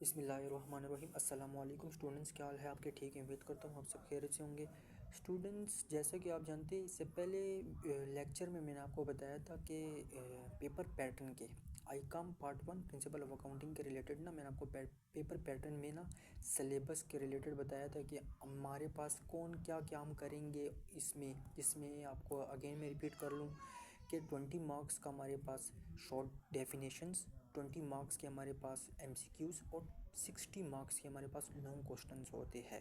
बिस्मिल्लाहिर्रहमानिर्रहीम। अस्सलाम वालेकुम स्टूडेंट्स, क्या हाल है आपके? ठीक है, उम्मीद करता हूँ आप सब खैरियत से होंगे। स्टूडेंट्स, जैसा कि आप जानते हैं, इससे पहले लेक्चर में मैंने आपको बताया था कि पेपर पैटर्न के Icom part 1 principle of accounting के रिलेटेड ना मैंने आपको पेपर पैटर्न में ना सिलेबस के रिलेटेड बताया था कि हमारे पास कौन क्या क्या हम करेंगे इसमें। जिसमें आपको अगेन मैं रिपीट कर लूँ कि 20 मार्क्स का हमारे पास शॉर्ट डेफिनेशंस, 20 मार्क्स के हमारे पास एमसीक्यूज़ और 60 मार्क्स के हमारे पास लॉन्ग क्वेश्चंस होते हैं।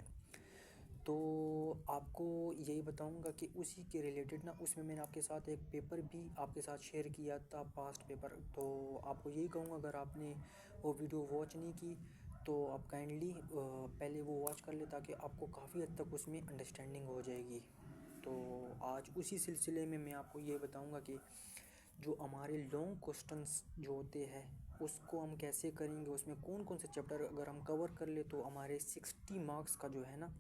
तो आपको यही बताऊंगा कि उसी के रिलेटेड ना उसमें मैंने आपके साथ एक पेपर भी आपके साथ शेयर किया था, पास्ट पेपर। तो आपको यही कहूँगा, अगर आपने वो वीडियो वॉच नहीं की तो आप काइंडली पहले वो वॉच कर ले, ताकि आपको काफ़ी हद तक उसमें अंडरस्टैंडिंग हो जाएगी। तो आज उसी सिलसिले में मैं आपको ये बताऊंगा कि जो हमारे लॉन्ग क्वेश्चंस जो होते हैं उसको हम कैसे करेंगे, उसमें कौन कौन से चैप्टर अगर हम कवर कर ले तो हमारे 60 मार्क्स का जो है ना,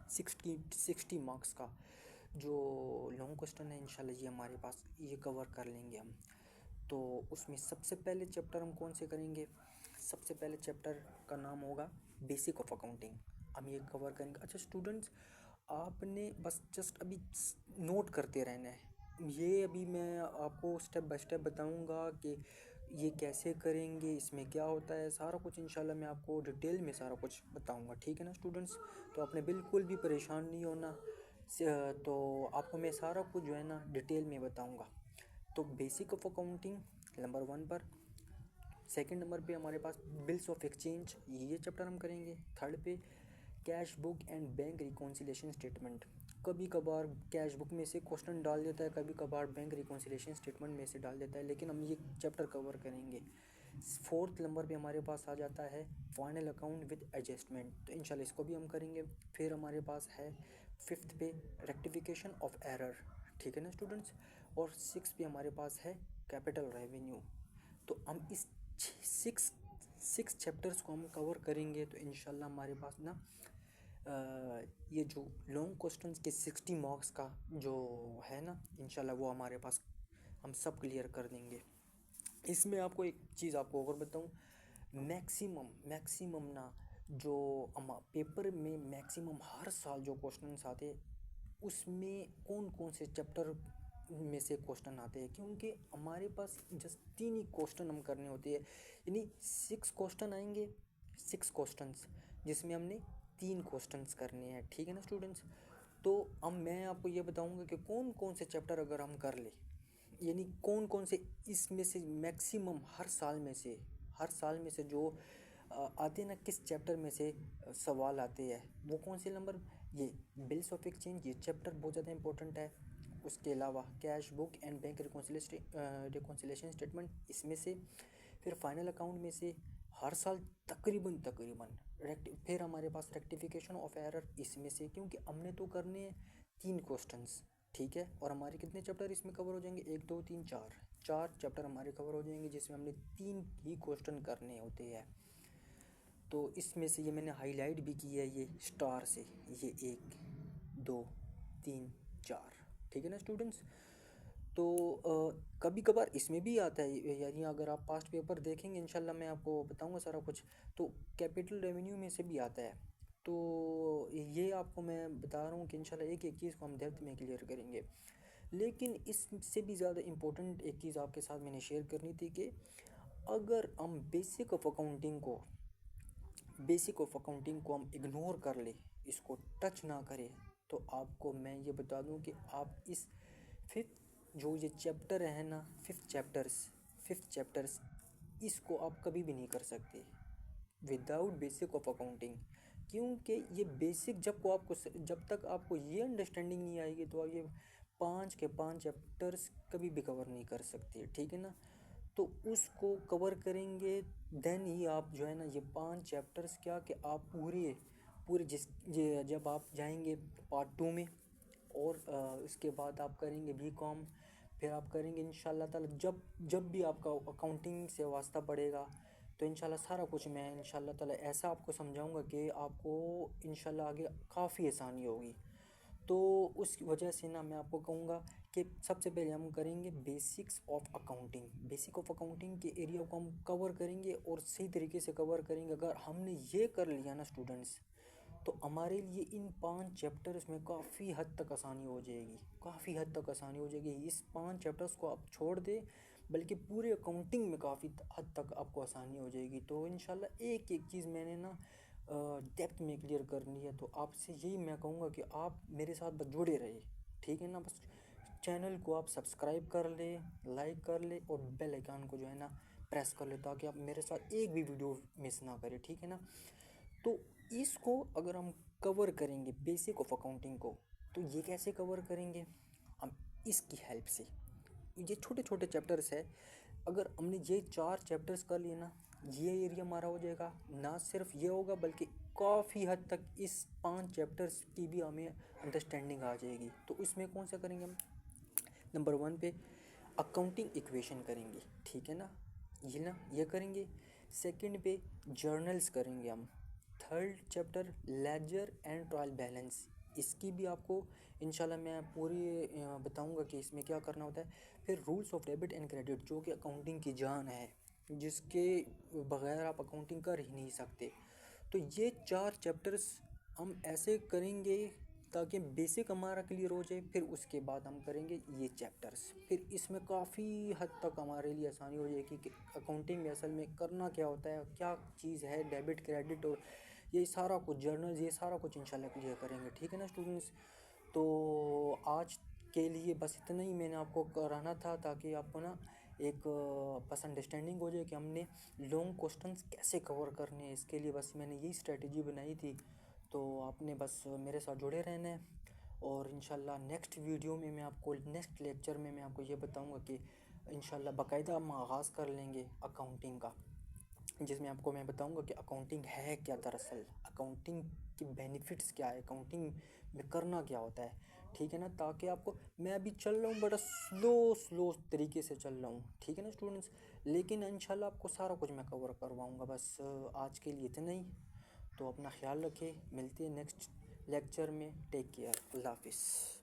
60 मार्क्स का जो लॉन्ग क्वेश्चन है, इंशाल्लाह ये हमारे पास ये कवर कर लेंगे हम। तो उसमें सबसे पहले चैप्टर हम कौन से करेंगे? सबसे पहले चैप्टर का नाम होगा बेसिक ऑफ अकाउंटिंग। हम ये कवर करेंगे। अच्छा स्टूडेंट्स, आपने बस जस्ट अभी नोट करते रहना है। ये अभी मैं आपको स्टेप बाय स्टेप बताऊंगा कि ये कैसे करेंगे, इसमें क्या होता है, सारा कुछ इंशाल्लाह मैं आपको डिटेल में सारा कुछ बताऊंगा। ठीक है ना स्टूडेंट्स? तो आपने बिल्कुल भी परेशान नहीं होना। तो आपको मैं सारा कुछ जो है ना डिटेल में बताऊंगा। तो बेसिक ऑफ अकाउंटिंग नंबर 1 पर। सेकंड नंबर पे हमारे पास बिल्स ऑफ एक्सचेंज, ये चैप्टर हम करेंगे। थर्ड पे cash book and bank reconciliation statement. कभी कभार कैश बुक में से क्वेश्चन डाल देता है, कभी कभार बैंक रिकॉन्सिलेशन स्टेटमेंट में से डाल देता है, लेकिन हम ये चैप्टर कवर करेंगे। फोर्थ नंबर पे हमारे पास आ जाता है फाइनल अकाउंट विद एडजस्टमेंट, तो इंशाल्लाह इसको भी हम करेंगे। फिर हमारे पास है फिफ्थ पे रेक्टिफिकेशन ऑफ एरर। ठीक है ना स्टूडेंट्स? और सिक्स पे हमारे पास है कैपिटल रेवेन्यू। तो हम इस सिक्स सिक्स चैप्टर्स को हम कवर करेंगे। तो इंशाल्लाह हमारे पास ना ये जो लॉन्ग क्वेश्चंस के 60 मार्क्स का जो है ना, इंशाल्लाह वो हमारे पास हम सब क्लियर कर देंगे। इसमें आपको एक चीज़ आपको और बताऊं, मैक्सिमम मैक्सिमम ना जो हम पेपर में मैक्सिमम हर साल जो क्वेश्चंस आते हैं उसमें कौन कौन से चैप्टर में से क्वेश्चन आते हैं, क्योंकि हमारे पास जस्ट 3 ही क्वेश्चन हम करने होते हैं, यानी 6 क्वेश्चन आएंगे, 6 क्वेश्चंस जिसमें हमने 3 क्वेश्चंस करने हैं। ठीक है ना स्टूडेंट्स? तो अब मैं आपको ये बताऊंगा कि कौन कौन से चैप्टर अगर हम कर ले, यानी कौन कौन से इसमें से मैक्सिमम हर साल में से जो आते हैं ना, किस चैप्टर में से सवाल आते हैं, वो कौन से नंबर। ये बिल्स ऑफ एक्सचेंज, ये चैप्टर बहुत ज़्यादा इंपॉर्टेंट है। उसके अलावा cash book and bank reconciliation statement, इसमें से। फिर फाइनल अकाउंट में से हर साल तकरीबन तकरीबन फिर हमारे पास रेक्टिफिकेशन ऑफ एरर, इसमें से, क्योंकि हमने तो करने हैं 3 क्वेश्चंस। ठीक है? और हमारे कितने चैप्टर इसमें कवर हो जाएंगे? 1 2 3 4, 4 चैप्टर हमारे कवर हो जाएंगे, जिसमें हमने 3 ही क्वेश्चन करने होते हैं। तो इसमें से ये मैंने हाईलाइट भी किया है ये स्टार से, ये 1 2 3 4। ठीक है ना स्टूडेंट्स? तो कभी कभार इसमें भी आता है, यानी अगर आप पास्ट पेपर देखेंगे इंशाल्लाह मैं आपको बताऊंगा सारा कुछ, तो कैपिटल रेवेन्यू में से भी आता है। तो ये आपको मैं बता रहा हूँ कि इंशाल्लाह एक एक चीज़ को हम डेप्थ में क्लियर करेंगे। लेकिन इससे भी ज़्यादा इम्पोर्टेंट एक चीज़ आपके साथ मैंने शेयर करनी थी कि अगर हम बेसिक ऑफ अकाउंटिंग को हम इग्नोर कर ले, इसको टच ना करें, तो आपको मैं ये बता दूं कि आप इस फिफ्थ जो ये चैप्टर है ना, फिफ्थ चैप्टर्स, इसको आप कभी भी नहीं कर सकते विदाउट बेसिक ऑफ अकाउंटिंग। क्योंकि ये बेसिक जब तक आपको ये अंडरस्टैंडिंग नहीं आएगी तो आप ये 5 के 5 चैप्टर्स कभी भी कवर नहीं कर सकते। ठीक है ना? तो उसको कवर करेंगे, देन ही आप जो है ना ये 5 चैप्टर्स क्या कि आप पूरे पूरे जिस ये जब आप जाएंगे पार्ट 2 में, और उसके बाद आप करेंगे बीकॉम, फिर आप करेंगे इंशाल्लाह ताला, जब जब भी आपका अकाउंटिंग से वास्ता पड़ेगा तो इंशाल्लाह सारा कुछ मैं इंशाल्लाह ताला ऐसा आपको समझाऊंगा कि आपको इंशाल्लाह आगे काफ़ी आसानी होगी। तो उस वजह से ना मैं आपको कहूँगा कि सबसे पहले हम करेंगे basics of accounting. Basic of accounting के एरिया को हम कवर करेंगे और सही तरीके से कवर करेंगे। अगर हमने ये कर लिया ना स्टूडेंट्स, तो हमारे लिए इन 5 चैप्टर्स में काफ़ी हद तक आसानी हो जाएगी, काफ़ी हद तक आसानी हो जाएगी। इस 5 चैप्टर्स को आप छोड़ दें, बल्कि पूरे अकाउंटिंग में काफ़ी हद तक आपको आसानी हो जाएगी। तो इंशाल्लाह एक एक चीज़ मैंने ना डेप्थ में क्लियर करनी है। तो आपसे यही मैं कहूँगा कि आप मेरे साथ बस जुड़े रहे, ठीक है ना। बस चैनल को आप सब्सक्राइब कर ले, लाइक कर ले और बेल आइकन को जो है ना प्रेस कर ले, ताकि आप मेरे साथ एक भी वीडियो मिस ना करें, ठीक है ना। तो इसको अगर हम कवर करेंगे बेसिक ऑफ अकाउंटिंग को, तो ये कैसे कवर करेंगे हम, इसकी हेल्प से। ये छोटे छोटे चैप्टर्स है, अगर हमने ये 4 चैप्टर्स कर लिए ना, ये एरिया हमारा हो जाएगा। ना सिर्फ ये होगा, बल्कि काफ़ी हद तक इस 5 चैप्टर्स की भी हमें अंडरस्टैंडिंग आ जाएगी। तो इसमें कौन सा करेंगे हम, नंबर 1 पे अकाउंटिंग इक्वेशन करेंगे, ठीक है ना, ये करेंगे। सेकंड पे जर्नल्स करेंगे हम। Third chapter ledger and trial balance, इसकी भी आपको इंशाल्लाह मैं पूरी बताऊंगा कि इसमें क्या करना होता है। फिर rules of debit and credit, जो कि अकाउंटिंग की जान है, जिसके बगैर आप अकाउंटिंग कर ही नहीं सकते। तो ये 4 चैप्टर्स हम ऐसे करेंगे ताकि बेसिक हमारा क्लियर हो जाए। फिर उसके बाद हम करेंगे ये चैप्टर्स, फिर इसमें काफ़ी हद तक हमारे लिए आसानी हो जाएगी कि अकाउंटिंग में असल में करना क्या होता है, क्या चीज़ है डेबिट क्रेडिट, और ये सारा कुछ जर्नल्स, ये सारा कुछ इंशाल्लाह क्लियर करेंगे, ठीक है ना स्टूडेंट्स। तो आज के लिए बस इतना ही मैंने आपको कराना था, ताकि आपको ना एक बस अंडरस्टैंडिंग हो जाए कि हमने लॉन्ग क्वेश्चंस कैसे कवर करने हैं। इसके लिए बस मैंने यही स्ट्रेटजी बनाई थी। तो आपने बस मेरे साथ जुड़े रहना है, और इंशाल्लाह नेक्स्ट वीडियो में मैं आपको, नेक्स्ट लेक्चर में मैं आपको ये बताऊंगा कि इंशाल्लाह बाकायदा हम आगाज़ कर लेंगे अकाउंटिंग का, जिसमें आपको मैं बताऊंगा कि अकाउंटिंग है क्या, दरअसल अकाउंटिंग के बेनिफिट्स क्या है, अकाउंटिंग में करना क्या होता है, ठीक है ना। ताकि आपको, मैं अभी चल रहा हूँ बड़ा स्लो स्लो तरीके से चल रहा हूँ, ठीक है ना स्टूडेंट्स, लेकिन इंशाल्लाह आपको सारा कुछ मैं कवर करवाऊँगा। बस आज के लिए इतना ही। तो अपना ख्याल रखें, मिलते हैं नेक्स्ट लेक्चर में। टेक केयर, अल्लाह हाफिज़।